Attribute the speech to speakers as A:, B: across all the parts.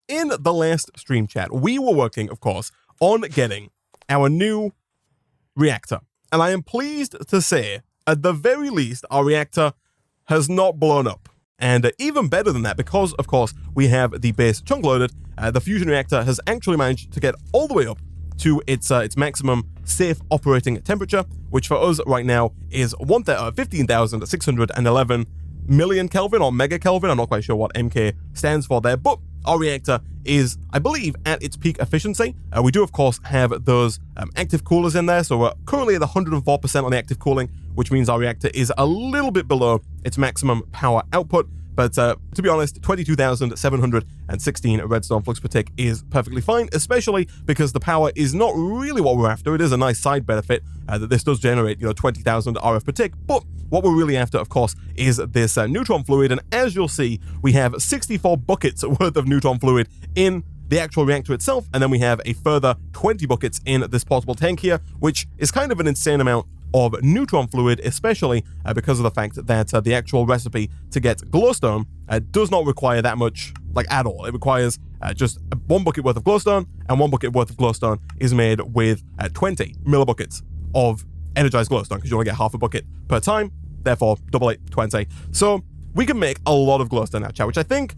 A: in the last stream chat, we were working, of course, on getting our new reactor. And I am pleased to say, at the very least, our reactor has not blown up. And even better than that, because, of course, we have the base chunk loaded, the fusion reactor has actually managed to get all the way up to its maximum safe operating temperature, which for us right now is 15,611 million Kelvin or mega Kelvin. I'm not quite sure what MK stands for there, but our reactor is, I believe, at its peak efficiency. We do, of course, have those active coolers in there, so we're currently at 104% on the active cooling, which means our reactor is a little bit below its maximum power output. But to be honest, 22,716 redstone flux per tick is perfectly fine, especially because the power is not really what we're after. It is a nice side benefit that this does generate, 20,000 RF per tick, but what we're really after, of course, is this neutron fluid, and as you'll see, we have 64 buckets worth of neutron fluid in the actual reactor itself, and then we have a further 20 buckets in this portable tank here, which is kind of an insane amount of neutron fluid, especially because of the fact that the actual recipe to get glowstone does not require that much, at all. It requires just 1 bucket worth of glowstone, and 1 bucket worth of glowstone is made with 20 millibuckets of energized glowstone, because you only get half a bucket per time, therefore double it, 20. So we can make a lot of glowstone now, chat, which I think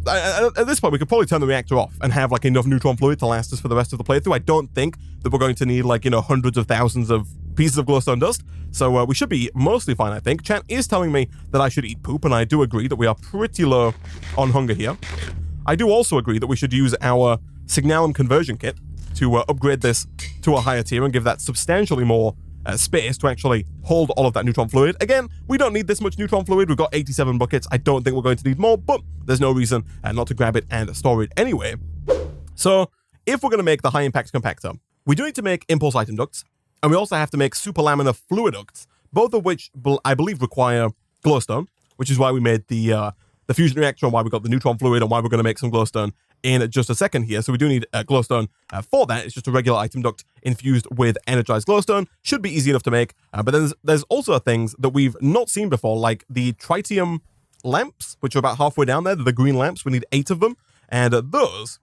A: at this point we could probably turn the reactor off and have enough neutron fluid to last us for the rest of the playthrough. I don't think that we're going to need hundreds of thousands of pieces of glowstone dust, so we should be mostly fine, I think. Chat is telling me that I should eat poop, and I do agree that we are pretty low on hunger here. I do also agree that we should use our Signalum conversion kit to upgrade this to a higher tier and give that substantially more space to actually hold all of that neutron fluid. Again, we don't need this much neutron fluid. We've got 87 buckets. I don't think we're going to need more, but there's no reason not to grab it and store it anyway. So if we're going to make the high impact compactor, we do need to make impulse item ducts, and we also have to make super laminar fluid ducts, both of which I believe require glowstone, which is why we made the fusion reactor and why we got the neutron fluid and why we're going to make some glowstone in just a second here. So we do need glowstone for that. It's just a regular item duct infused with energized glowstone. Should be easy enough to make, but then there's also things that we've not seen before, like the Tritium Lamps, which are about halfway down there. They're the green lamps. We need 8 of them, and those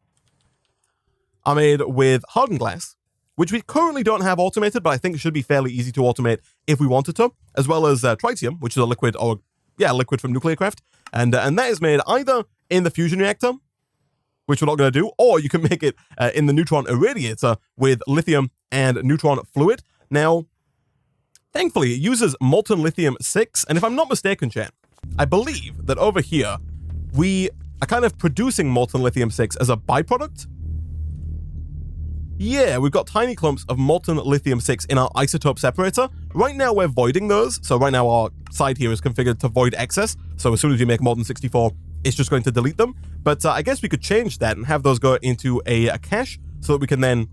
A: are made with hardened glass, which we currently don't have automated, but I think it should be fairly easy to automate if we wanted to, as well as tritium, which is a liquid, liquid from nuclear craft, and that is made either in the fusion reactor, which we're not going to do, or you can make it in the neutron irradiator with lithium and neutron fluid. Now, thankfully, it uses molten lithium 6, and if I'm not mistaken, chat, I believe that over here, we are kind of producing molten lithium 6 as a byproduct. Yeah, we've got tiny clumps of molten lithium 6 in our isotope separator. Right now, we're voiding those, so right now our side here is configured to void excess, so as soon as you make more than 64, it's just going to delete them. But I guess we could change that and have those go into a cache so that we can then,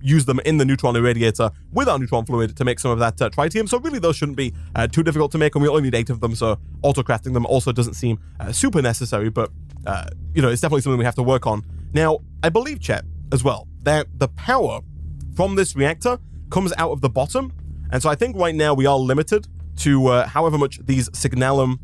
A: use them in the neutron irradiator with our neutron fluid to make some of that tritium. So really, those shouldn't be too difficult to make, and we only need 8 of them, so auto-crafting them also doesn't seem super necessary, but, it's definitely something we have to work on. Now, I believe, chat, as well, that the power from this reactor comes out of the bottom, and so I think right now we are limited to however much these Signalum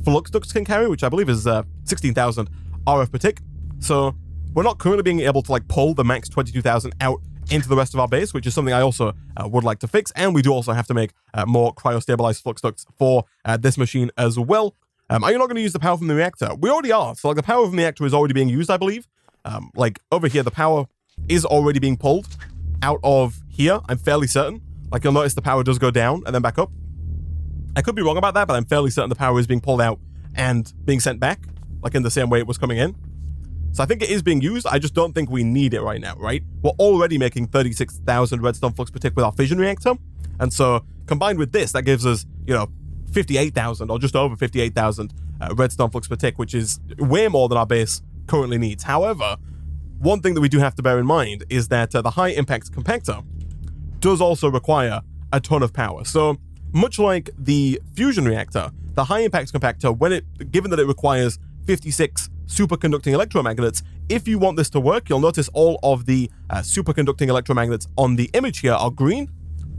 A: flux ducts can carry, which I believe is 16,000 RF per tick. So we're not currently being able to pull the max 22,000 out into the rest of our base, which is something I also would like to fix. And we do also have to make more cryostabilized flux ducts for this machine as well. Are you not going to use the power from the reactor? We already are. So the power from the reactor is already being used, I believe. Over here, the power is already being pulled out of here. I'm fairly certain. You'll notice the power does go down and then back up. I could be wrong about that, but I'm fairly certain the power is being pulled out and being sent back, in the same way it was coming in. So I think it is being used. I just don't think we need it right now, right? We're already making 36,000 redstone flux per tick with our fission reactor. And so combined with this, that gives us, 58,000 or just over 58,000 redstone flux per tick, which is way more than our base currently needs. However, one thing that we do have to bear in mind is that the high impact compactor does also require a ton of power. So much like the fusion reactor, the high impact compactor, given that it requires 56 superconducting electromagnets, if you want this to work, you'll notice all of the superconducting electromagnets on the image here are green,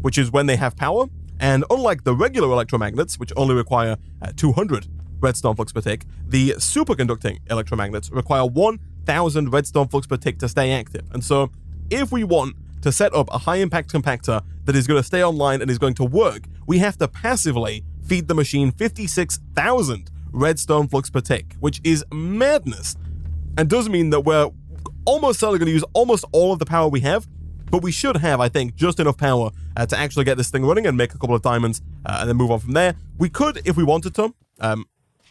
A: which is when they have power. And unlike the regular electromagnets, which only require 200 redstone flux per tick, the superconducting electromagnets require 1 50,000 redstone flux per tick to stay active. And so if we want to set up a high-impact compactor that is going to stay online and is going to work, we have to passively feed the machine 56,000 redstone flux per tick, which is madness, and does mean that we're almost certainly going to use almost all of the power we have, but we should have, I think, just enough power to actually get this thing running and make a couple of diamonds and then move on from there. We could, if we wanted to,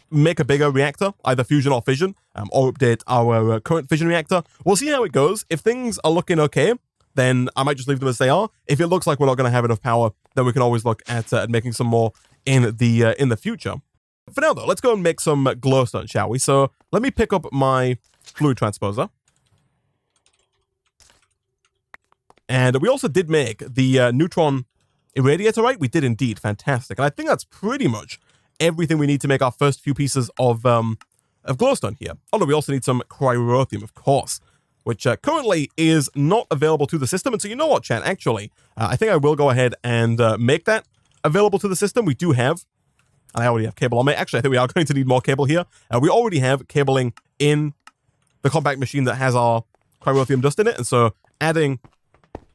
A: make a bigger reactor, either fusion or fission, or update our current fission reactor. We'll see how it goes. If things are looking okay, then I might just leave them as they are. If it looks like we're not going to have enough power, then we can always look at making some more in the future. For now, though, let's go and make some glowstone, shall we? So let me pick up my fluid transposer. And we also did make the neutron irradiator, right? We did indeed. Fantastic. And I think that's pretty much everything we need to make our first few pieces of glowstone here. Oh, no, we also need some cryothium, of course, which currently is not available to the system. And so you know what, chat? Actually, I think I will go ahead and make that available to the system. We do have, and I already have cable on me. Actually, I think we are going to need more cable here. We already have cabling in the compact machine that has our cryothium dust in it. And so adding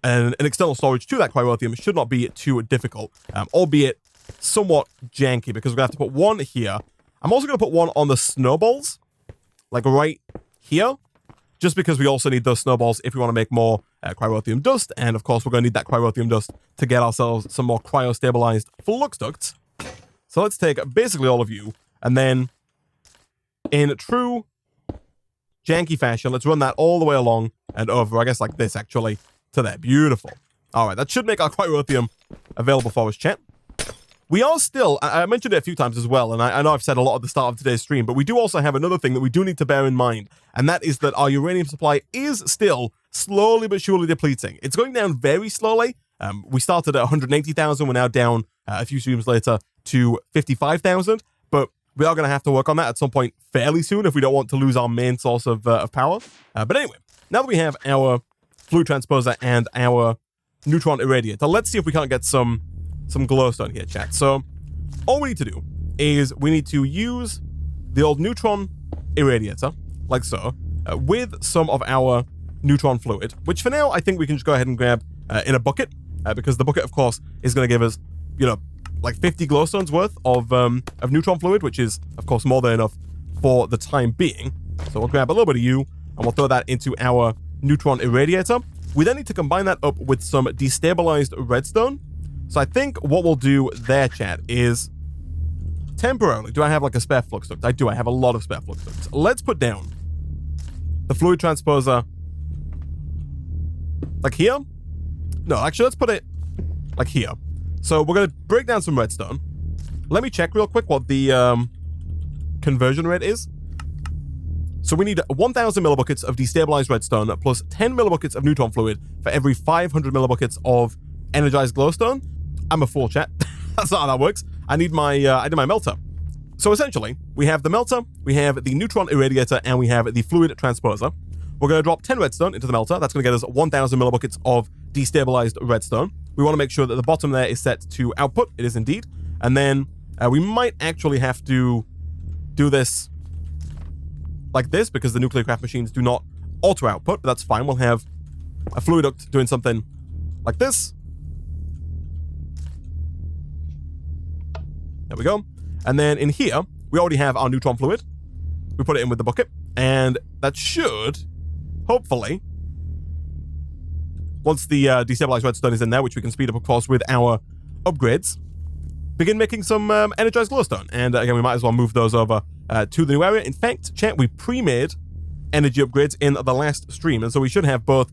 A: an external storage to that cryothium should not be too difficult, albeit somewhat janky, because we're going to have to put one here. I'm also going to put one on the snowballs, like right here, just because we also need those snowballs if we want to make more cryothium dust. And of course, we're going to need that cryothium dust to get ourselves some more cryo-stabilized flux ducts. So let's take basically all of you, and then in true janky fashion, let's run that all the way along and over, I guess like this actually, to there. Beautiful. All right, that should make our cryothium available for us, chat. We are still, I mentioned it a few times as well, and I know I've said a lot at the start of today's stream, but we do also have another thing that we do need to bear in mind, and that is that our uranium supply is still slowly but surely depleting. It's going down very slowly. We started at 180,000, we're now down a few streams later to 55,000, but we are going to have to work on that at some point fairly soon if we don't want to lose our main source of power. But anyway, now that we have our fluid transposer and our neutron irradiator, let's see if we can't get some glowstone here, chat. So all we need to do is we need to use the old neutron irradiator, like so, with some of our neutron fluid, which for now I think we can just go ahead and grab in a bucket, because the bucket, of course, is going to give us, you know, like 50 glowstones worth of neutron fluid, which is, of course, more than enough for the time being. So we'll grab a little bit of you, and we'll throw that into our neutron irradiator. We then need to combine that up with some destabilized redstone. So I think what we'll do there, chat, is temporarily, do I have like a spare flux duct? I do. I have a lot of spare flux ducts. Let's put down the fluid transposer like here. No, actually, let's put it like here. So we're going to break down some redstone. Let me check real quick what the conversion rate is. So we need 1,000 millibuckets of destabilized redstone plus 10 millibuckets of neutron fluid for every 500 millibuckets of energized glowstone. I'm a fool, chat. That's not how that works. I need my melter. So essentially, we have the melter, we have the neutron irradiator, and we have the fluid transposer. We're going to drop 10 redstone into the melter. That's going to get us 1,000 millibuckets of destabilized redstone. We want to make sure that the bottom there is set to output. It is indeed. And then we might actually have to do this like this, because the nuclear craft machines do not auto output, but that's fine. We'll have a fluid duct doing something like this. There we go. And then in here, we already have our neutron fluid. We put it in with the bucket, and that should, hopefully, once the destabilized redstone is in there, which we can speed up, of course, with our upgrades, begin making some energized glowstone. And again, we might as well move those over to the new area. In fact, chat, we pre-made energy upgrades in the last stream, and so we should have both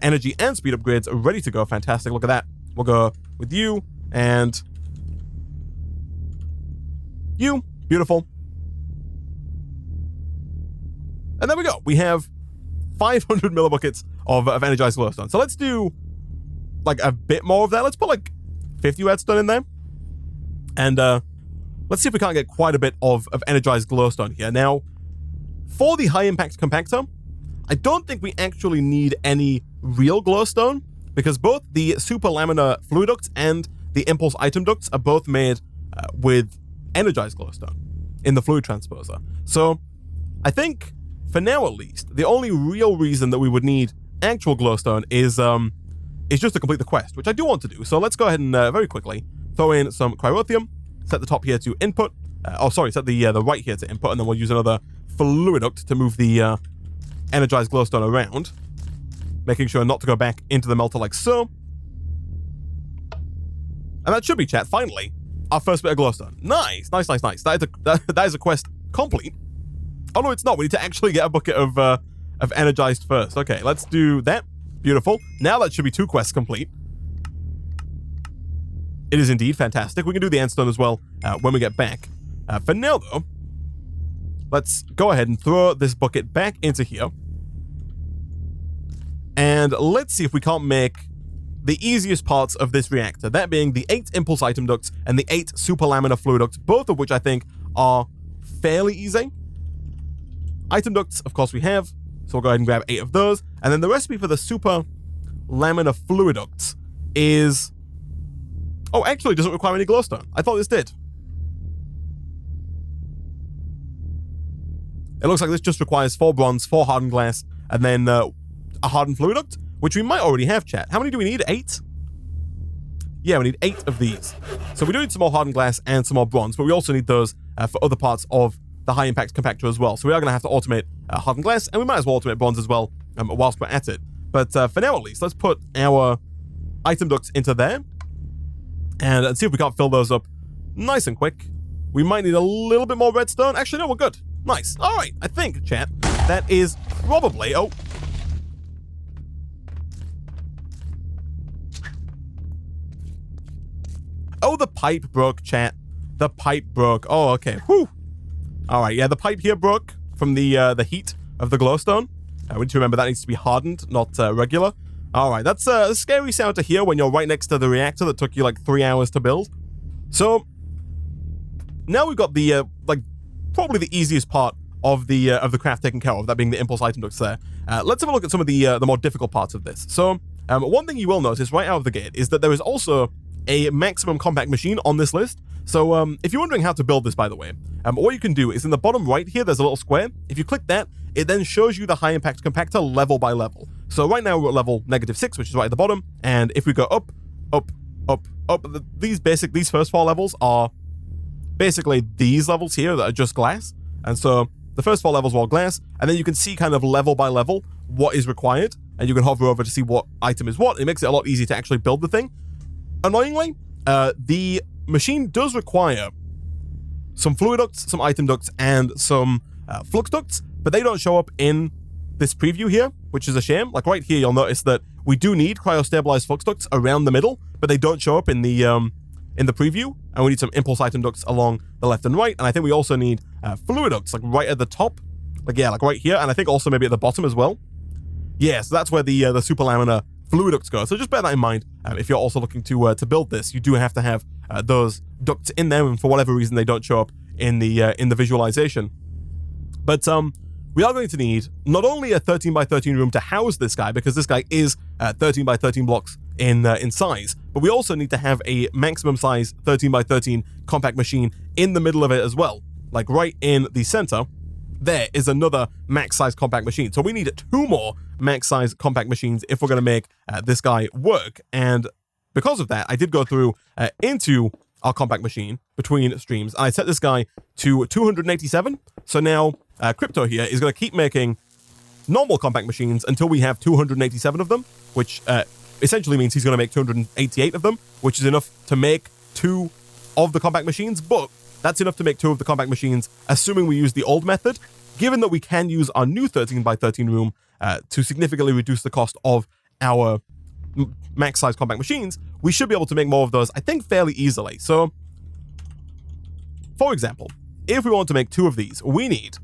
A: energy and speed upgrades ready to go. Fantastic. Look at that. We'll go with you and you. Beautiful. And there we go. We have 500 millibuckets of energized glowstone. So let's do like a bit more of that. Let's put like 50 redstone in there. And let's see if we can't get quite a bit of energized glowstone here. Now, for the high impact compactor, I don't think we actually need any real glowstone, because both the super laminar fluid ducts and the impulse item ducts are both made with energized glowstone in the fluid transposer. So I think for now at least, the only real reason that we would need actual glowstone is just to complete the quest, which I do want to do. So let's go ahead and very quickly throw in some cryothium, set the top here to input. Set the right here to input, and then we'll use another fluiduct to move the energized glowstone around, making sure not to go back into the melter like so. And that should be, chat, finally, our first bit of glowstone. Nice, nice, nice, nice. That is a quest complete. Oh, no, it's not. We need to actually get a bucket of energized first. Okay, let's do that. Beautiful. Now that should be 2 quests complete. It is indeed fantastic. We can do the endstone as well when we get back. For now, though, let's go ahead and throw this bucket back into here. And let's see if we can't make the easiest parts of this reactor, that being the 8 impulse item ducts and the 8 super laminar fluid ducts, both of which I think are fairly easy. Item ducts, of course, we have, so we'll go ahead and grab 8 of those. And then the recipe for the super laminar fluid ducts is... Oh, actually, it doesn't require any glowstone. I thought this did. It looks like this just requires 4 bronze, 4 hardened glass, and then a hardened fluid duct, which we might already have, chat. How many do we need? 8? Yeah, we need 8 of these. So we do need some more hardened glass and some more bronze, but we also need those for other parts of the high-impact compactor as well. So we are going to have to automate hardened glass, and we might as well automate bronze as well whilst we're at it. But for now, at least, let's put our item ducts into there, and see if we can't fill those up nice and quick. We might need a little bit more redstone. Actually, no, we're good. Nice. All right, I think, chat, that is probably... Oh. Oh, the pipe broke, chat. The pipe broke. Oh, okay. Whew. All right, yeah, the pipe here broke from the heat of the glowstone. We need to remember that needs to be hardened, not regular. All right, that's a scary sound to hear when you're right next to the reactor that took you like 3 hours to build. So now we've got the probably the easiest part of the craft taken care of, that being the impulse item ducts there. Let's have a look at some of the more difficult parts of this. So one thing you will notice right out of the gate is that there is also a maximum compact machine on this list. So if you're wondering how to build this, by the way, what you can do is in the bottom right here, there's a little square. If you click that, it then shows you the high impact compactor level by level. So right now we're at level -6, which is right at the bottom. And if we go up, up, up, up, these first 4 levels are basically these levels here that are just glass. And so the first 4 levels are all glass, and then you can see kind of level by level what is required, and you can hover over to see what item is what. It makes it a lot easier to actually build the thing. Annoyingly, the machine does require some fluid ducts, some item ducts, and some flux ducts, but they don't show up in this preview here, which is a shame. Like right here, you'll notice that we do need cryostabilized flux ducts around the middle, but they don't show up in the preview, and we need some impulse item ducts along the left and right, and I think we also need fluid ducts, like right at the top, like right here, and I think also maybe at the bottom as well. Yeah, so that's where the super laminar fluid ducts go. So just bear that in mind if you're also looking to build this. You do have to have those ducts in there, and for whatever reason they don't show up in the visualization. But we are going to need not only a 13 by 13 room to house this guy, because this guy is 13 by 13 blocks in size, but we also need to have a maximum size 13 by 13 compact machine in the middle of it as well. Like right in the center, there is another max size compact machine. So we need 2 more max size compact machines if we're going to make this guy work. And because of that, I did go through into our compact machine between streams, and I set this guy to 287. So now Crypto here is going to keep making normal compact machines until we have 287 of them, which essentially means he's going to make 288 of them, which is enough to make 2 of the compact machines, but that's enough to make 2 of the compact machines, assuming we use the old method. Given that we can use our new 13 by 13 room to significantly reduce the cost of our max size compact machines, we should be able to make more of those, I think, fairly easily. So, for example, if we want to make 2 of these, we need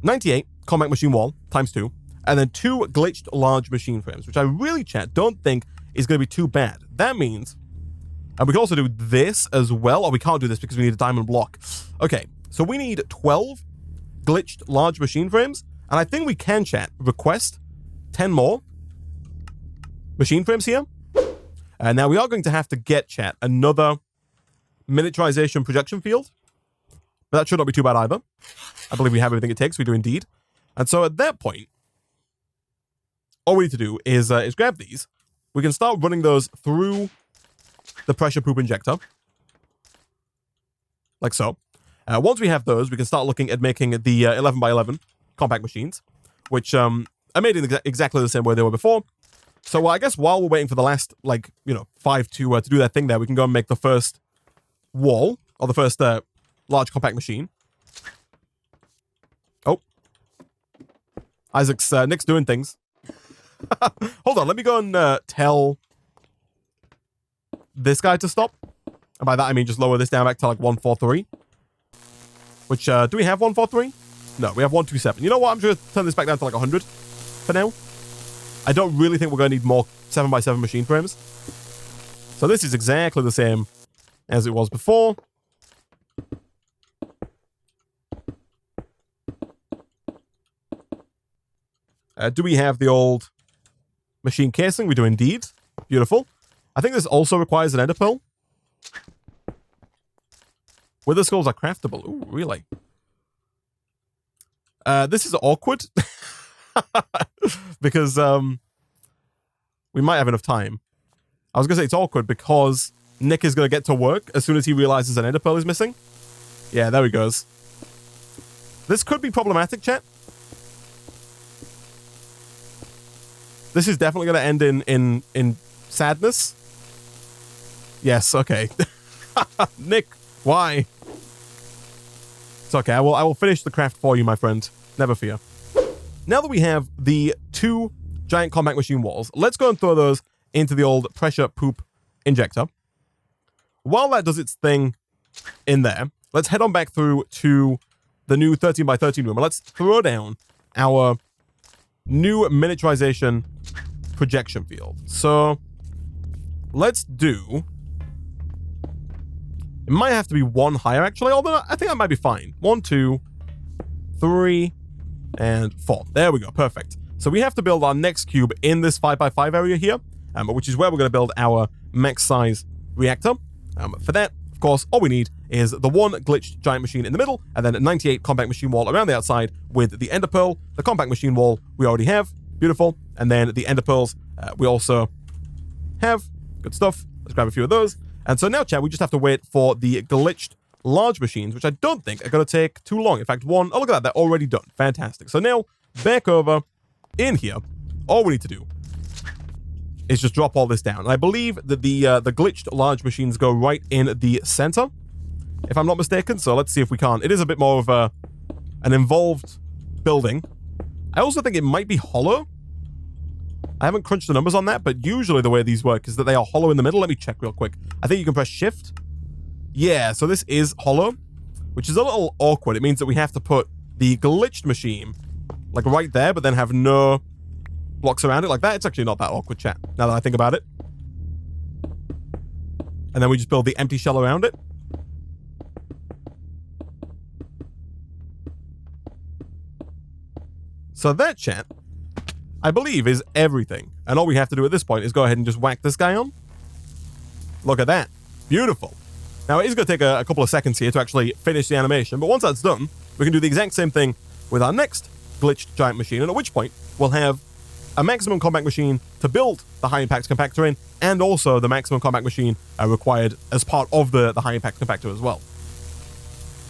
A: 98 compact machine wall times 2, and then 2 glitched large machine frames, which I really, chat, don't think is going to be too bad. That means, and we can also do this as well, or we can't do this because we need a diamond block. Okay, so we need 12 glitched large machine frames, and I think we can, chat, request 10 more machine frames here. And now we are going to have to get, chat, another miniaturization projection field, but that should not be too bad either. I believe we have everything it takes. We do indeed. And so at that point, all we need to do is grab these. We can start running those through the pressure poop injector. Like so. Once we have those, we can start looking at making the 11x11 compact machines, which are made in exactly the same way they were before. So I guess while we're waiting for the last, 5 to do that thing there, we can go and make the first wall, or the first large compact machine. Oh. Nick's doing things. Hold on, let me go and tell this guy to stop. And by that, I mean just lower this down back to 143. Which, do we have 143? No, we have 127. You know what? I'm just going to turn this back down to 100 for now. I don't really think we're going to need more 7x7 machine frames. So this is exactly the same as it was before. Do we have the old machine casing? We do indeed. Beautiful. I think this also requires an ender pearl. Wither skulls are craftable. Ooh, really? This is awkward. Because we might have enough time. I was going to say it's awkward because Nick is going to get to work as soon as he realizes an ender pearl is missing. Yeah, there he goes. This could be problematic, chat. This is definitely going to end in sadness. Yes, okay. Nick, why? It's okay. I will finish the craft for you, my friend. Never fear. Now that we have the 2 giant compact machine walls, let's go and throw those into the old pressure poop injector. While that does its thing in there, let's head on back through to the new 13x13 room and let's throw down our new miniaturization projection field. So let's do... It might have to be 1 higher, actually, although I think that might be fine. 1, 2, 3, and 4. There we go. Perfect. So we have to build our next cube in this 5x5 area here, which is where we're going to build our max size reactor. For that, of course, all we need is the 1 glitched giant machine in the middle, and then a 98 compact machine wall around the outside with the ender pearl, the compact machine wall we already have. Beautiful. And then the ender pearls we also have. Good stuff. Let's grab a few of those. And so now, chat, we just have to wait for the glitched large machines, which I don't think are going to take too long. In fact, oh, look at that. They're already done. Fantastic. So now, back over in here, all we need to do is just drop all this down. And I believe that the glitched large machines go right in the center, if I'm not mistaken. So let's see if we can. It is a bit more of an involved building. I also think it might be hollow. I haven't crunched the numbers on that, but usually the way these work is that they are hollow in the middle. Let me check real quick. I think you can press shift. Yeah, so this is hollow, which is a little awkward. It means that we have to put the glitched machine right there, but then have no blocks around it like that. It's actually not that awkward, chat, now that I think about it. And then we just build the empty shell around it. So that, chat, I believe is everything. And all we have to do at this point is go ahead and just whack this guy on. Look at that. Beautiful. Now, it is going to take a couple of seconds here to actually finish the animation, but once that's done, we can do the exact same thing with our next glitched giant machine, and at which point, we'll have a maximum compact machine to build the high-impact compactor in, and also the maximum compact machine required as part of the high-impact compactor as well.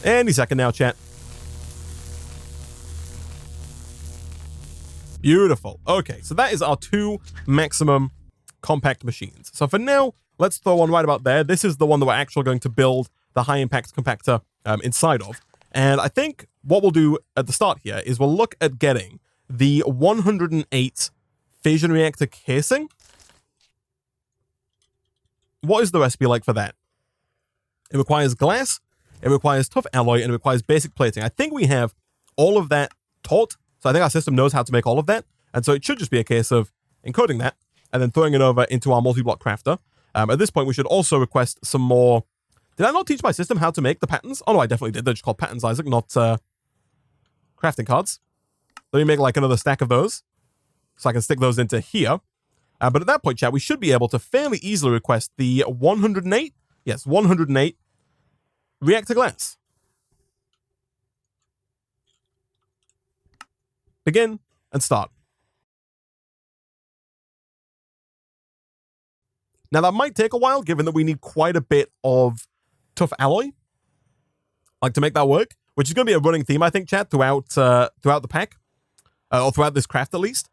A: Any second now, chat. Beautiful. Okay, so that is our 2 maximum compact machines. So for now, let's throw one right about there. This is the one that we're actually going to build the high-impact compactor inside of. And I think what we'll do at the start here is we'll look at getting the 108 fission reactor casing. What is the recipe like for that? It requires glass, it requires tough alloy, and it requires basic plating. I think we have all of that taught. So I think our system knows how to make all of that. And so it should just be a case of encoding that and then throwing it over into our multi-block crafter. At this point, we should also request some more... Did I not teach my system how to make the patterns? Oh, no, I definitely did. They're just called patterns, Isaac, not crafting cards. Let me make another stack of those so I can stick those into here. But at that point, chat, we should be able to fairly easily request the 108, yes, 108 reactor glass. begin, and start. Now that might take a while, given that we need quite a bit of tough alloy, like to make that work, which is going to be a running theme, I think, chat, throughout the pack, or throughout this craft at least.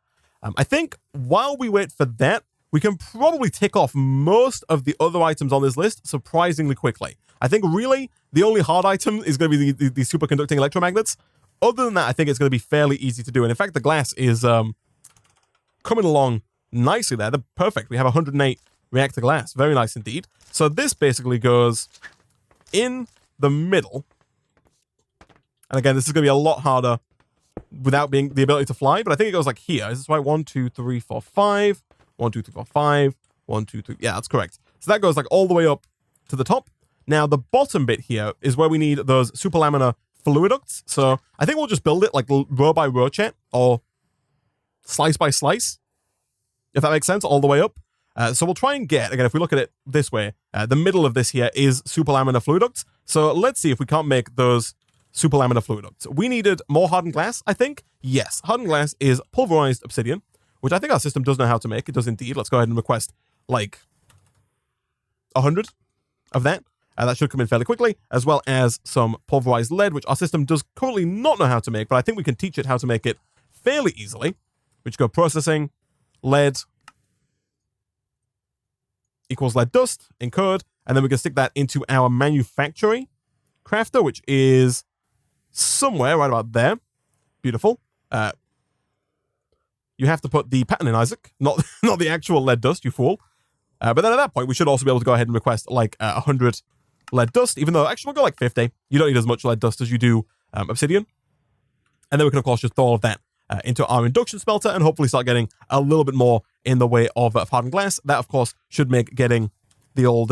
A: I think while we wait for that, we can probably tick off most of the other items on this list surprisingly quickly. I think really the only hard item is going to be the superconducting electromagnets. Other than that, I think it's going to be fairly easy to do. And in fact, the glass is coming along nicely there. They're perfect. We have 108 reactor glass. Very nice indeed. So this basically goes in the middle. And again, this is going to be a lot harder without being the ability to fly, but I think it goes like here. Is this right? 1, 2, 3, 4, 5. 1, 2, 3, 4, 5. 1, 2, 3. Yeah, that's correct. So that goes like all the way up to the top. Now, the bottom bit here is where we need those superlaminar fluid ducts. So I think we'll just build it like row by row, chat, or slice by slice, if that makes sense, all the way up. So we'll try and get, again, if we look at it this way, the middle of this here is superlaminar fluid ducts. So let's see if we can't make those superlaminar fluid ducts. We needed more hardened glass, I think. Yes, hardened glass is pulverized obsidian, which I think our system does know how to make. It does indeed. Let's go ahead and request like 100 of that. That should come in fairly quickly, as well as some pulverized lead, which our system does currently not know how to make, but I think we can teach it how to make it fairly easily. Which go processing, lead equals lead dust, incurred, and then we can stick that into our manufacturing crafter, which is somewhere right about there. Beautiful. You have to put the pattern in, Isaac, not the actual lead dust, you fool. But then at that point, we should also be able to go ahead and request like 100 lead dust, even though actually we'll go like 50. You don't need as much lead dust as you do obsidian. And then we can, of course, just throw all of that into our induction smelter and hopefully start getting a little bit more in the way of hardened glass. That, of course, should make getting the old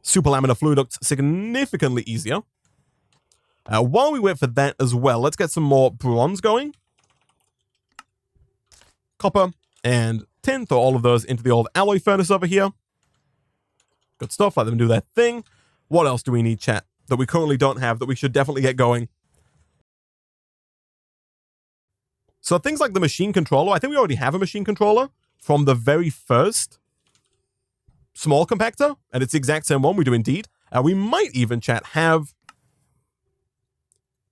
A: superlaminar fluid ducts significantly easier. While we wait for that as well, let's get some more bronze going. Copper and tin, throw all of those into the old alloy furnace over here. Good stuff, let them do their thing. What else do we need, chat, that we currently don't have that we should definitely get going? So things like the machine controller, I think we already have a machine controller from the very first small compactor, and it's the exact same one, we do indeed. We might even, chat, have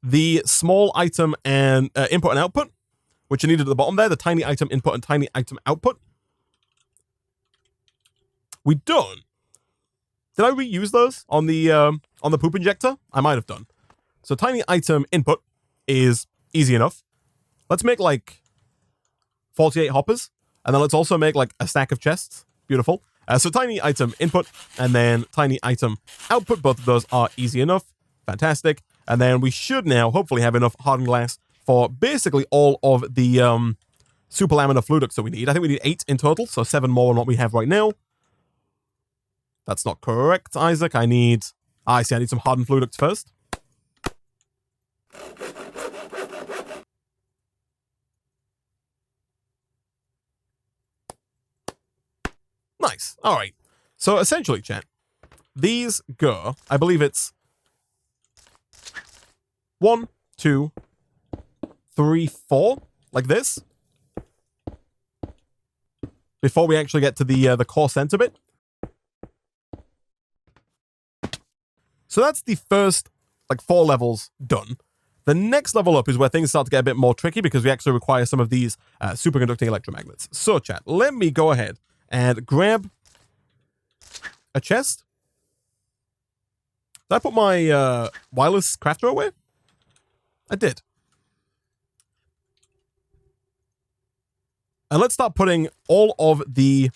A: the small item and input and output, which are needed at the bottom there, the tiny item input and tiny item output. We don't. Did I reuse those on the poop injector? I might have done. So tiny item input is easy enough. Let's make like 48 hoppers, and then let's also make like a stack of chests. Beautiful. So tiny item input and then tiny item output. Both of those are easy enough. Fantastic. And then we should now hopefully have enough hardened glass for basically all of the superlaminar fluid ducts that we need. I think we need 8 in total, so 7 more than what we have right now. That's not correct, Isaac. I need some hardened fluid ducts first. Nice. All right. So essentially, chat, these go, I believe it's 1, 2, 3, 4, like this, before we actually get to the core center bit. So that's the first, like, 4 levels done. The next level up is where things start to get a bit more tricky because we actually require some of these superconducting electromagnets. So, chat, let me go ahead and grab a chest. Did I put my wireless crafter away? I did. And let's start putting all of the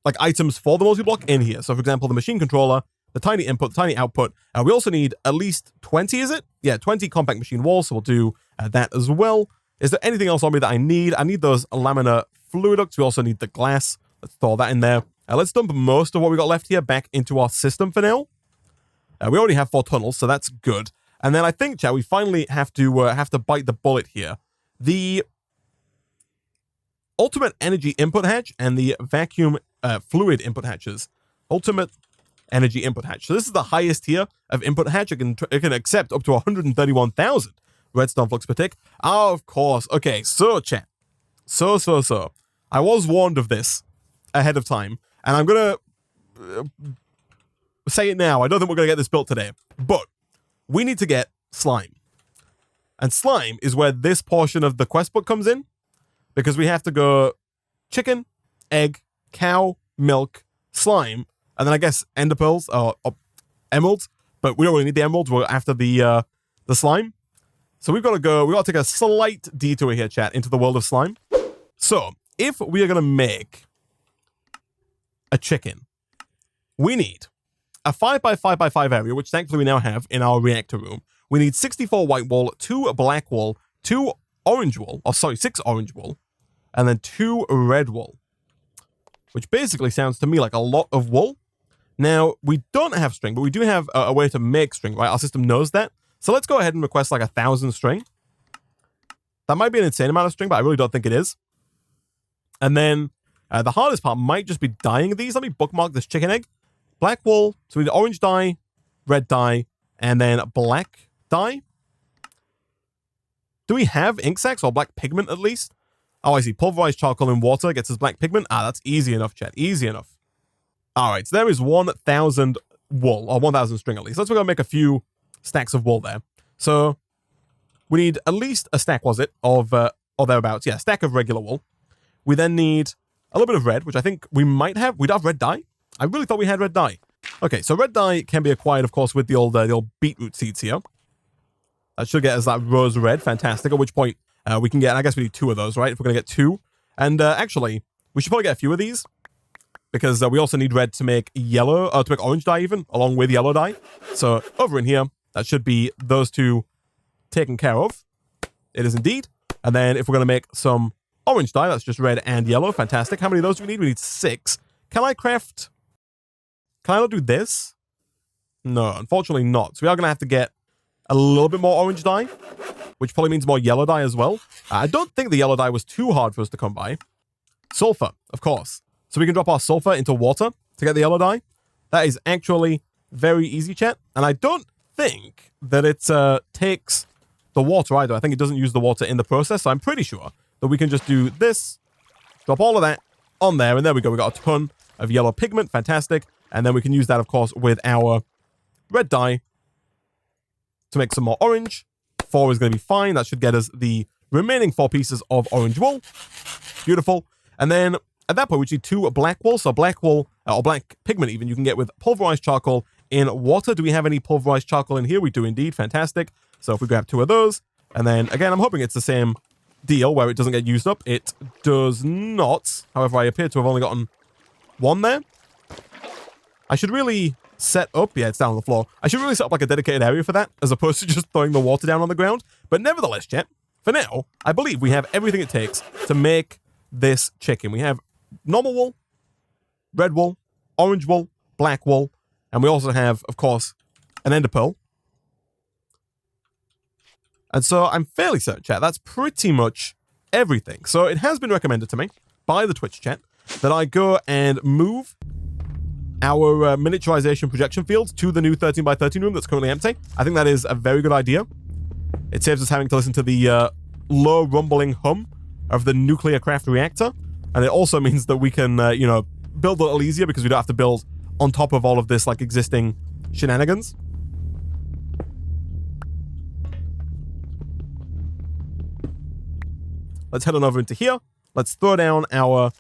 A: like items for the multi-block in here. So, for example, the machine controller, the tiny input, the tiny output. We also need at least 20, is it? Yeah, 20 compact machine walls, so we'll do that as well. Is there anything else on me that I need? I need those laminar fluid ducts. We also need the glass. Let's throw that in there. Let's dump most of what we got left here back into our system for now. We already have 4 tunnels, so that's good. And then I think, chat, we finally have to bite the bullet here. The ultimate energy input hatch and the vacuum fluid input hatches. Ultimate energy input hatch. So this is the highest tier of input hatch. It can accept up to 131,000. redstone flux per tick. Oh, of course. Okay, so chat. So. I was warned of this ahead of time, and I'm gonna say it now. I don't think we're gonna get this built today, but we need to get slime. And slime is where this portion of the quest book comes in, because we have to go chicken, egg, cow, milk, slime, and then I guess ender pearls or emeralds, but we don't really need the emeralds. We're after the slime. So we got to take a slight detour here, chat, into the world of slime. So if we are going to make a chicken, we need a 5x5x5 area, which thankfully we now have in our reactor room. We need 64 white wool, 2 black wool, 2 orange wool, 6 orange wool, and then 2 red wool, which basically sounds to me like a lot of wool. Now, we don't have string, but we do have a way to make string, right? Our system knows that. So let's go ahead and request like 1,000 string. That might be an insane amount of string, but I really don't think it is. And then the hardest part might just be dyeing these. Let me bookmark this chicken egg. Black wool, so we need orange dye, red dye, and then black dye. Do we have ink sacs or black pigment at least? Oh, I see. Pulverized charcoal in water gets us black pigment. Ah, that's easy enough, chat. Easy enough. All right, so there is 1,000 wool, or 1,000 string at least. Let's go and make a few stacks of wool there. So we need at least a stack, was it, of, or thereabouts. Yeah, stack of regular wool. We then need a little bit of red, which I think we might have. We'd have red dye. I really thought we had red dye. Okay, so red dye can be acquired, of course, with the old beetroot seeds here. That should get us that rose red. Fantastic. At which point we can get, I guess we need 2 of those, right? If we're going to get 2. And actually, we should probably get a few of these, because we also need red to make yellow, to make orange dye even, along with yellow dye. So over in here, that should be those 2 taken care of. It is indeed. And then if we're going to make some orange dye, that's just red and yellow. Fantastic. How many of those do we need? We need 6. Can I not do this? No, unfortunately not. So we are going to have to get a little bit more orange dye, which probably means more yellow dye as well. I don't think the yellow dye was too hard for us to come by. Sulfur, of course. So we can drop our sulfur into water to get the yellow dye. That is actually very easy, chat. And I don't think that it takes the water either. I think it doesn't use the water in the process. So I'm pretty sure that we can just do this, drop all of that on there, and there we go. We got a ton of yellow pigment. Fantastic. And then we can use that, of course, with our red dye to make some more orange. 4 is going to be fine. That should get us the remaining 4 pieces of orange wool. Beautiful. And then at that point, we need 2 black wool. So black wool, or black pigment even, you can get with pulverized charcoal in water. Do we have any pulverized charcoal in here? We do indeed. Fantastic. So if we grab 2 of those, and then again, I'm hoping it's the same deal where it doesn't get used up. It does not. However, I appear to have only gotten 1 there. I should really set up, yeah, it's down on the floor. I should really set up like a dedicated area for that, as opposed to just throwing the water down on the ground. But nevertheless, chat, for now, I believe we have everything it takes to make this chicken. We have normal wool, red wool, orange wool, black wool, and we also have, of course, an ender pearl. And so I'm fairly certain, chat, that's pretty much everything. So it has been recommended to me by the Twitch chat that I go and move our miniaturization projection fields to the new 13x13 room that's currently empty. I think that is a very good idea. It saves us having to listen to the low rumbling hum of the nuclear craft reactor. And it also means that we can, build a little easier because we don't have to build on top of all of this, like, existing shenanigans. Let's head on over into here. Let's throw down our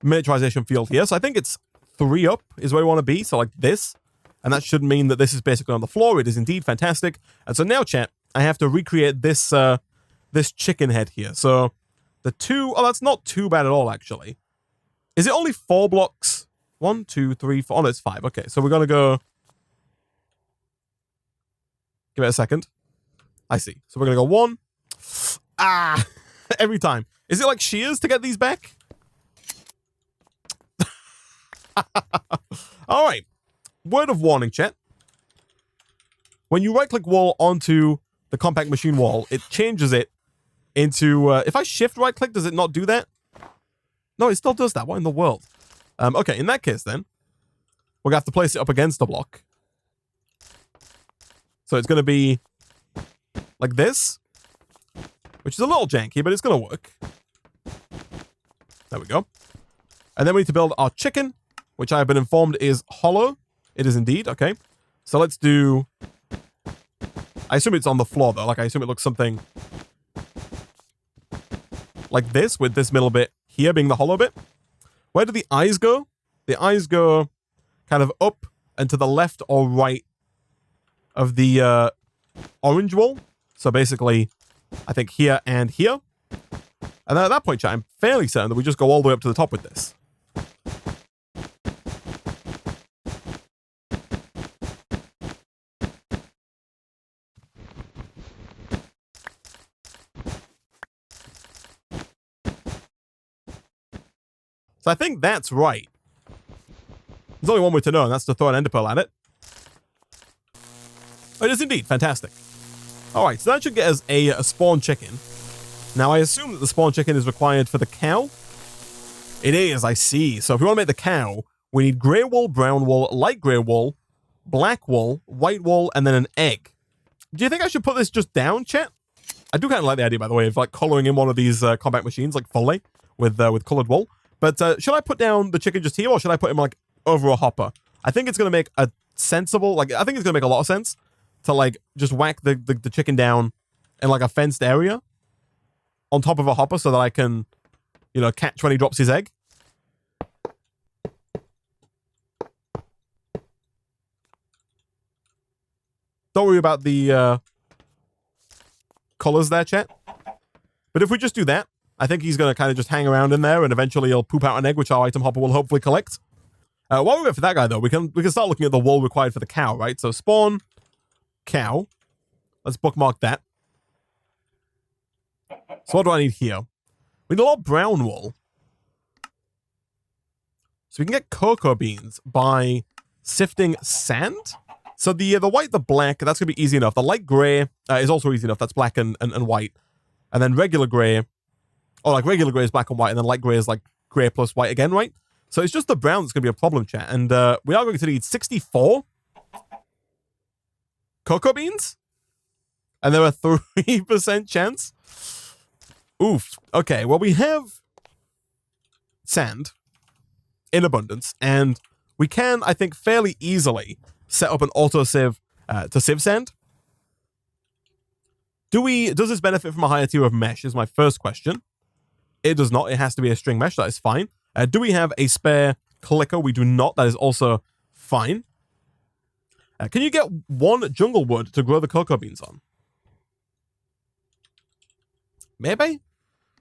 A: miniaturization field here. So I think it's 3 up is where we want to be. So like this. And that should mean that this is basically on the floor. It is indeed fantastic. And so now, chat, I have to recreate this this chicken head here. So the 2... Oh, that's not too bad at all, actually. Is it only 4 blocks? 1, 2, 3, 4... Oh, no, it's 5. Okay, so we're going to go... Give it a second. I see. So we're going to go 1... Ah! Every time. Is it like shears to get these back? All right. Word of warning, chat. When you right-click wall onto the compact machine wall, it changes it into... if I shift right-click, does it not do that? No, it still does that. What in the world? Okay, in that case, then, we're going to have to place it up against the block. So it's going to be like this, which is a little janky, but it's going to work. There we go. And then we need to build our chicken, which I've been informed is hollow. It is indeed. Okay. So let's do... I assume it's on the floor, though. Like, I assume it looks something like this, with this middle bit here being the hollow bit. Where do the eyes go? The eyes go kind of up and to the left or right of the orange wall. So basically, I think here and here. And then at that point, chat, I'm fairly certain that we just go all the way up to the top with this. So I think that's right. There's only one way to know, and that's to throw an ender pearl at it. Oh, it is indeed. Fantastic. All right, so that should get us a spawn chicken. Now, I assume that the spawn chicken is required for the cow. It is, I see. So if we want to make the cow, we need grey wool, brown wool, light grey wool, black wool, white wool, and then an egg. Do you think I should put this just down, chat? I do kind of like the idea, by the way, of like coloring in one of these combat machines, like fully, with colored wool. But should I put down the chicken just here, or should I put him like over a hopper? I think it's going to make a sensible, like, I think it's going to make a lot of sense to like just whack the chicken down in like a fenced area on top of a hopper so that I can, you know, catch when he drops his egg. Don't worry about the colors there, chat. But if we just do that, I think he's going to kind of just hang around in there, and eventually he'll poop out an egg, which our item hopper will hopefully collect. While we wait for that guy, though, we can start looking at the wool required for the cow, right? So spawn cow. Let's bookmark that. So what do I need here? We need a lot of brown wool. So we can get cocoa beans by sifting sand. So the white, the black, that's going to be easy enough. The light gray is also easy enough. That's black and white. And then regular gray. Oh, like regular gray is black and white, and then light gray is like gray plus white again, right? So it's just the brown that's going to be a problem, chat. And we are going to need 64 cocoa beans. And there are 3% chance. Oof. Okay, well, we have sand in abundance, and we can, I think, fairly easily set up an auto sieve to sieve sand. Does this benefit from a higher tier of mesh is my first question. It does not. It has to be a string mesh. That is fine. Do we have a spare clicker? We do not. That is also fine. Can you get one jungle wood to grow the cocoa beans on? Maybe?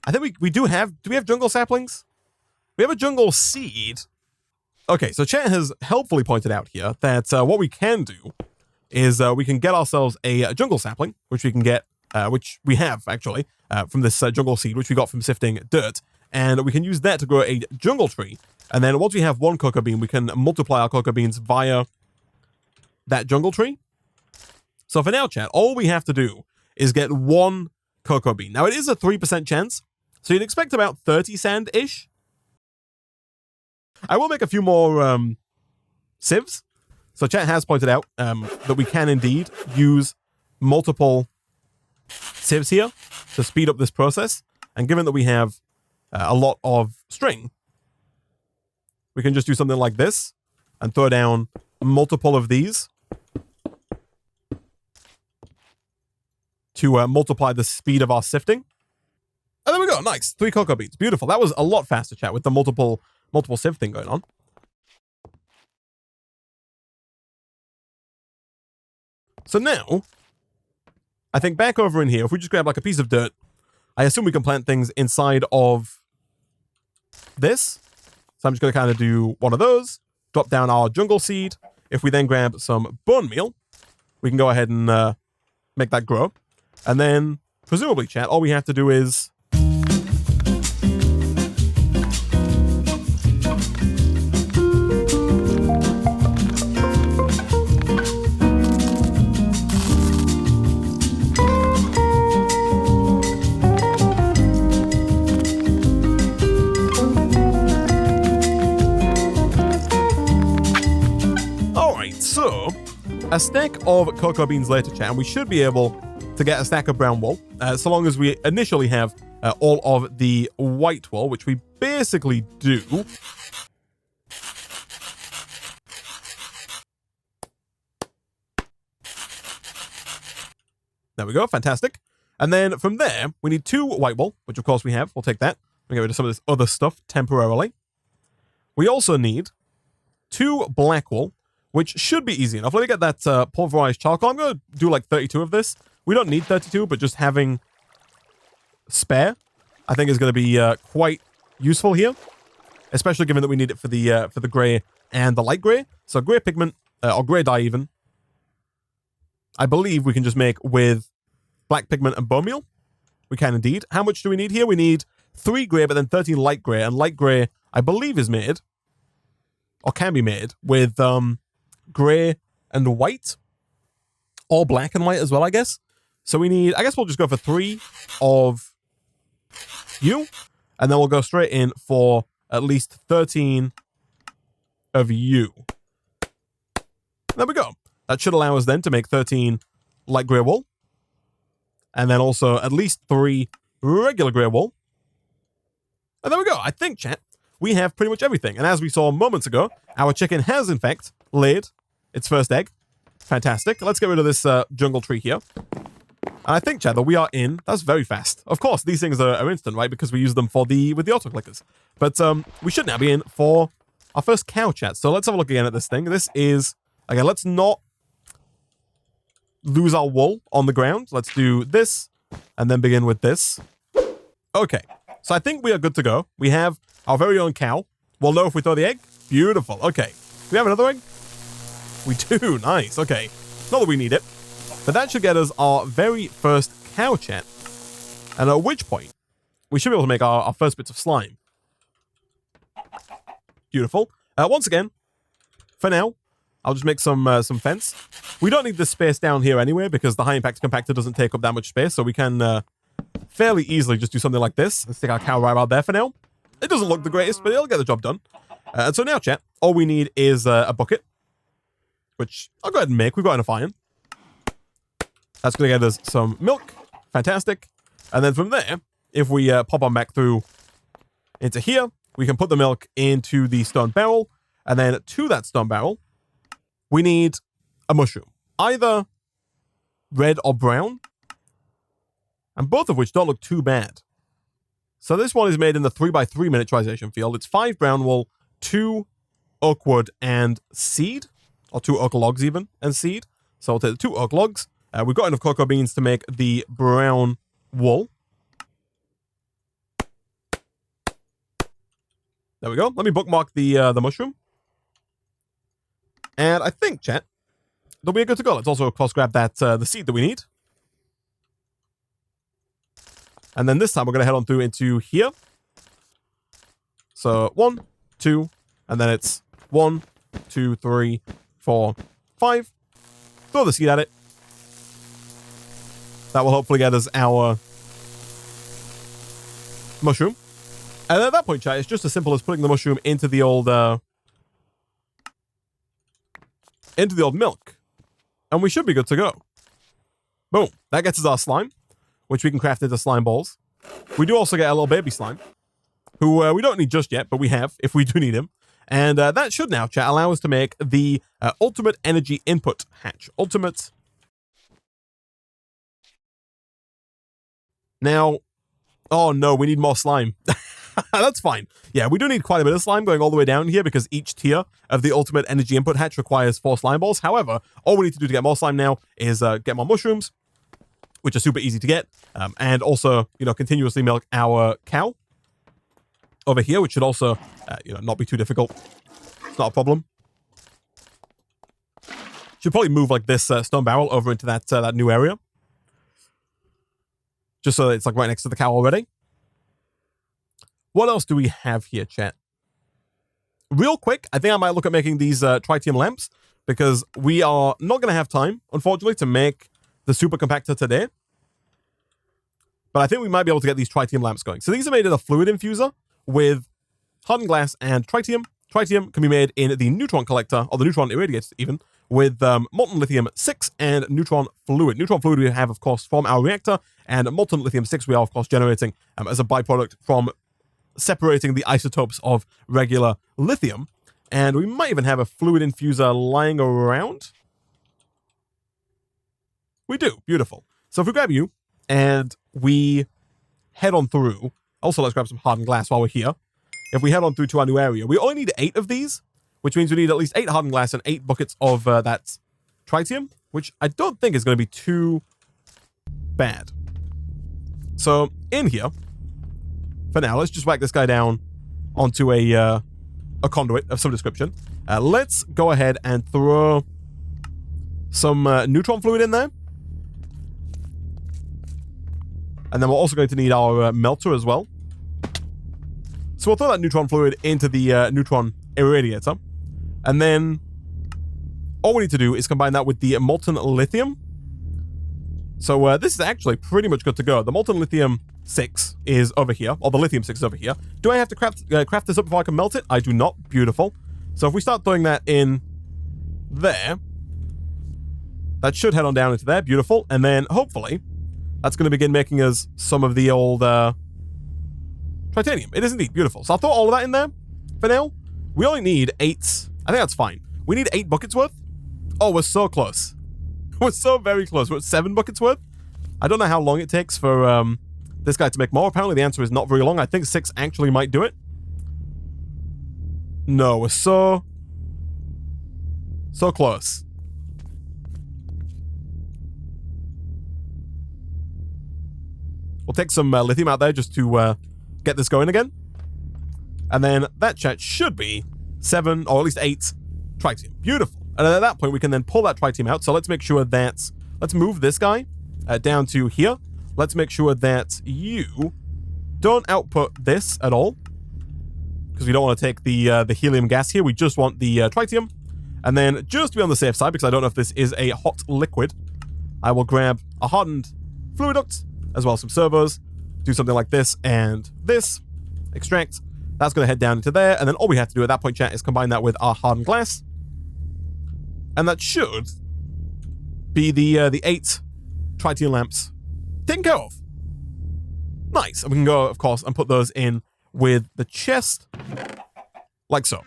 A: I think we do have... Do we have jungle saplings? We have a jungle seed. Okay, so chat has helpfully pointed out here that what we can do is we can get ourselves a jungle sapling, which we can get... which we have, actually, from this jungle seed, which we got from sifting dirt. And we can use that to grow a jungle tree. And then once we have one cocoa bean, we can multiply our cocoa beans via that jungle tree. So for now, chat, all we have to do is get one cocoa bean. Now, it is a 3% chance, so you'd expect about 30 sand-ish. I will make a few more sieves. So chat has pointed out that we can indeed use multiple sieves here to speed up this process. And given that we have a lot of string, we can just do something like this and throw down multiple of these to multiply the speed of our sifting. And there we go. Nice. 3 cocoa beans. Beautiful. That was a lot faster, chat, with the multiple sieve thing going on. So now, I think back over in here, if we just grab like a piece of dirt, I assume we can plant things inside of this. So I'm just going to kind of do one of those, drop down our jungle seed. If we then grab some bone meal, we can go ahead and make that grow. And then, presumably, chat, all we have to do is... a stack of cocoa beans later, chat, and we should be able to get a stack of brown wool, so long as we initially have all of the white wool, which we basically do. There we go, fantastic. And then from there, we need 2 white wool, which of course we have. We'll take that. We'll get rid of some of this other stuff temporarily. We also need 2 black wool, which should be easy enough. Let me get that pulverized charcoal. I'm going to do like 32 of this. We don't need 32, but just having spare, I think, is going to be quite useful here, especially given that we need it for the gray and the light gray. So gray pigment, or gray dye even, I believe we can just make with black pigment and bone meal. We can indeed. How much do we need here? We need 3 gray, but then 13 light gray. And light gray, I believe, is made, or can be made, with gray and white, or black and white as well, I guess. So we need, I guess we'll just go for 3 of you, and then we'll go straight in for at least 13 of you. There we go. That should allow us then to make 13 light gray wool. And then also at least 3 regular gray wool. And there we go. I think, chat, we have pretty much everything. And as we saw moments ago, our chicken has, in fact, laid its first egg. Fantastic. Let's get rid of this jungle tree here. And I think, chat, that we are in. That's very fast. Of course, these things are instant, right? Because we use them with the auto clickers. But we should now be in for our first cow, chat. So let's have a look again at this thing. This is, again, let's not lose our wool on the ground. Let's do this and then begin with this. Okay, so I think we are good to go. We have our very own cow. We'll know if we throw the egg. Beautiful. Okay, do we have another egg? We do. Nice. Okay, not that we need it, but that should get us our very first cow, chat. And at which point we should be able to make our first bits of slime. Beautiful. Once again, for now, I'll just make some fence. We don't need this space down here anyway, because the high impact compactor doesn't take up that much space, so we can fairly easily just do something like this and stick our cow right out there for now. It doesn't look the greatest, but it'll get the job done. And so now, chat, all we need is a bucket, which I'll go ahead and make. We've got enough iron. That's going to get us some milk. Fantastic. And then from there, if we pop on back through into here, we can put the milk into the stone barrel, and then to that stone barrel, we need a mushroom, either red or brown, and both of which don't look too bad. So this one is made in the 3x3 miniaturization field. It's 5 brown wool, 2 oak wood, and seed, or 2 oak logs even, and seed. So we'll take the 2 oak logs. We've got enough cocoa beans to make the brown wool. There we go. Let me bookmark the mushroom. And I think, chat, that'll be good to go. Let's also, of course, grab that the seed that we need. And then this time we're going to head on through into here. So 1, 2, and then it's 1, 2, 3, 4, 5. Throw the seed at it. That will hopefully get us our mushroom. And at that point, chat, it's just as simple as putting the mushroom into the old milk. And we should be good to go. Boom. That gets us our slime, which we can craft into slime balls. We do also get a little baby slime, who we don't need just yet, but we have, if we do need him. And that should now, chat, allow us to make the ultimate energy input hatch. Ultimate. Now, oh no, we need more slime. That's fine. Yeah, we do need quite a bit of slime going all the way down here, because each tier of the ultimate energy input hatch requires 4 slime balls. However, all we need to do to get more slime now is get more mushrooms, which are super easy to get, and also, continuously milk our cow over here, which should also, not be too difficult. It's not a problem. Should probably move like this stone barrel over into that new area, just so that it's like right next to the cow already. What else do we have here, chat? Real quick, I think I might look at making these tritium lamps, because we are not going to have time, unfortunately, to make the super compactor today. But I think we might be able to get these tritium lamps going. So these are made in a fluid infuser with hardened glass and tritium, Tritium can be made in the neutron collector, or the neutron irradiator even, with molten lithium-6 and neutron fluid. Neutron fluid we have, of course, from our reactor, and molten lithium-6 we are, of course, generating as a byproduct from separating the isotopes of regular lithium. And we might even have a fluid infuser lying around. We do. Beautiful. So if we grab you, and we head on through. Also, let's grab some hardened glass while we're here. If we head on through to our new area, we only need 8 of these, which means we need at least 8 hardened glass and 8 buckets of that tritium, which I don't think is going to be too bad. So in here, for now, let's just whack this guy down onto a conduit of some description. Let's go ahead and throw some neutron fluid in there. And then we're also going to need our melter as well. So we'll throw that neutron fluid into the neutron irradiator. And then all we need to do is combine that with the molten lithium. So this is actually pretty much good to go. The molten lithium 6 is over here, or the lithium 6 is over here. Do I have to craft this up before I can melt it? I do not. Beautiful. So if we start throwing that in there, that should head on down into there. Beautiful. And then hopefully that's going to begin making us some of the old titanium. It is indeed beautiful. So I'll throw all of that in there for now. We only need 8. I think that's fine. We need 8 buckets worth. Oh, we're so close. We're so very close. We're at 7 buckets worth. I don't know how long it takes for this guy to make more. Apparently the answer is not very long. I think 6 actually might do it. No, we're so close. We'll take some lithium out there just to get this going again. And then that chat should be 7, or at least 8 tritium. Beautiful. And at that point, we can then pull that tritium out. So let's make sure that, let's move this guy down to here. Let's make sure that you don't output this at all, because we don't want to take the helium gas here. We just want the tritium. And then just to be on the safe side, because I don't know if this is a hot liquid, I will grab a hardened fluid duct, as well as some servos, do something like this and this, extract. That's going to head down into there, and then all we have to do at that point, chat, is combine that with our hardened glass. And that should be the 8 Tritium Lamps taken care of. Nice. And we can go, of course, and put those in with the chest, like so.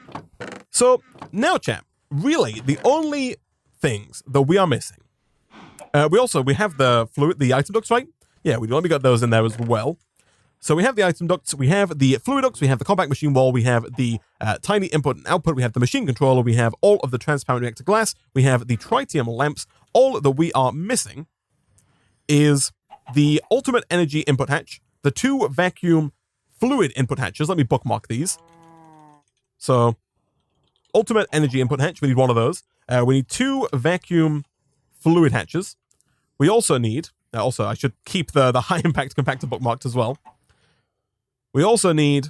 A: So, now, chat, really, the only things that we are missing, we have the fluid, the item ducts, right? Yeah, we got those in there as well. So we have the item ducts, we have the fluid ducts, we have the compact machine wall, we have the tiny input and output, we have the machine controller, we have all of the transparent reactor glass, we have the tritium lamps. All that we are missing is the ultimate energy input hatch, the 2 vacuum fluid input hatches. Let me bookmark these. So, ultimate energy input hatch, we need 1 of those. We need 2 vacuum fluid hatches. We also need, I should keep the high impact compactor bookmarked as well. We also need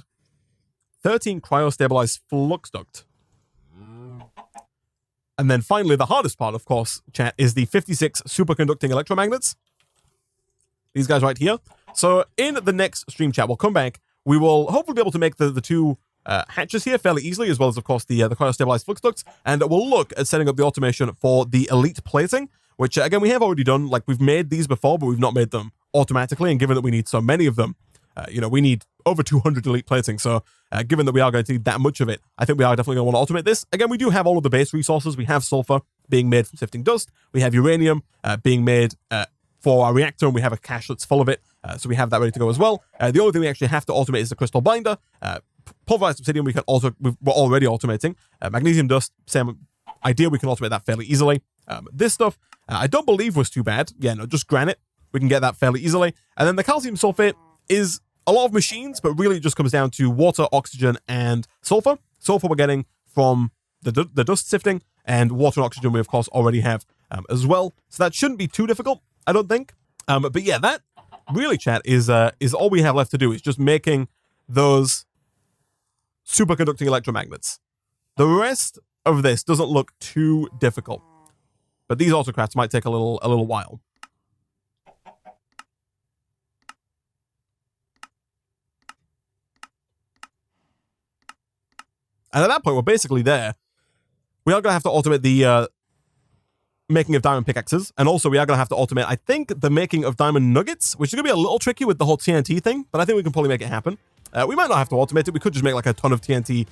A: 13 cryostabilized flux duct. And then finally, the hardest part, of course, chat, is the 56 superconducting electromagnets. These guys right here. So in the next stream, chat, we'll come back. We will hopefully be able to make the 2 hatches here fairly easily, as well as, of course, the cryostabilized flux ducts. And we'll look at setting up the automation for the elite plating, which, again, we have already done. Like, we've made these before, but we've not made them automatically. And given that we need so many of them, we need over 200 elite plating. So given that we are going to need that much of it, I think we are definitely going to want to automate this. Again, we do have all of the base resources. We have sulfur being made from sifting dust. We have uranium being made for our reactor, and we have a cache that's full of it. So we have that ready to go as well. The only thing we actually have to automate is the crystal binder. Pulverized obsidian, we're already automating. Magnesium dust, same idea. We can automate that fairly easily. This stuff, I don't believe was too bad. Yeah, no, just granite. We can get that fairly easily. And then the calcium sulfate is a lot of machines, but really it just comes down to water, oxygen, and sulfur. Sulfur we're getting from the dust sifting, and water and oxygen we, of course, already have as well. So that shouldn't be too difficult, I don't think. But yeah, that really, chat, is all we have left to do, is just making those superconducting electromagnets. The rest of this doesn't look too difficult, but these autocrats might take a little while. And at that point, we're basically there. We are going to have to automate the making of diamond pickaxes. And also, we are going to have to automate, I think, the making of diamond nuggets, which is going to be a little tricky with the whole TNT thing, but I think we can probably make it happen. We might not have to automate it. We could just make like a ton of TNT,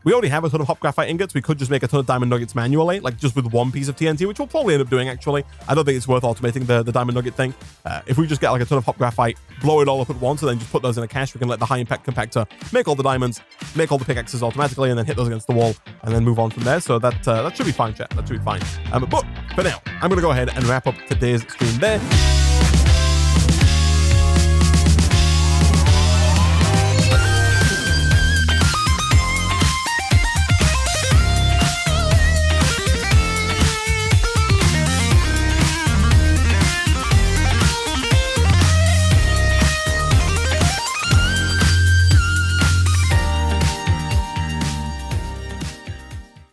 A: we already have a ton of hot graphite ingots. We could just make a ton of diamond nuggets manually, like just with one piece of TNT, which we'll probably end up doing, actually. I don't think it's worth automating the diamond nugget thing. If we just get like a ton of hot graphite, blow it all up at once, and then just put those in a cache, we can let the high-impact compactor make all the diamonds, make all the pickaxes automatically, and then hit those against the wall, and then move on from there. So that should be fine, chat. That should be fine. But for now, I'm going to go ahead and wrap up today's stream there.